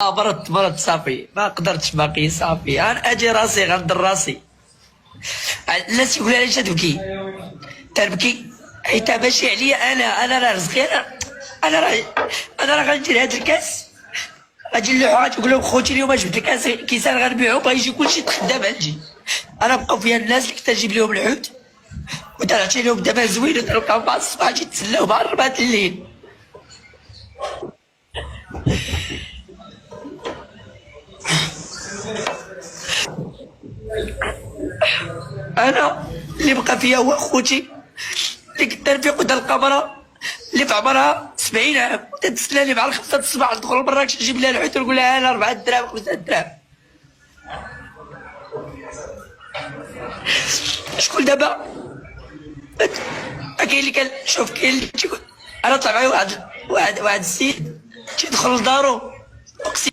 مرضت صافي، ما قدرتش باقي صافي، اجي راسي غندر راسي. الناس يقولوا علاش تبكي؟ تنبكي حيت ماشي عليا انا راه رزقي، انا راه غندير هاد الكاس، غادي نلوحو غتقول لهم خوتي اليوم جبت الكاس كيسان غنبيعو، بغيجي كلشي تخدم عندي. انا بقاو فيها الناس اللي كنت نجيب لهم الحوت ودرت لهم دابا زوين، ودركم مع الصباح تجي تسلاو مع 4 الليل. انا اللي بقى فيا هو خوتي اللي كنت نرفيق قدام القمره اللي في عمرها 70 عام، وتتسناني مع 5 الصباح ندخل لمراكش نجيب لها الحوت ونقول لها انا 4 دراهم 5 دراهم. شكون دابا؟ كاين اللي كان شوف، كاين اللي تيقول انا طلع معايا واحد السيد تيدخل لدارو، اقسم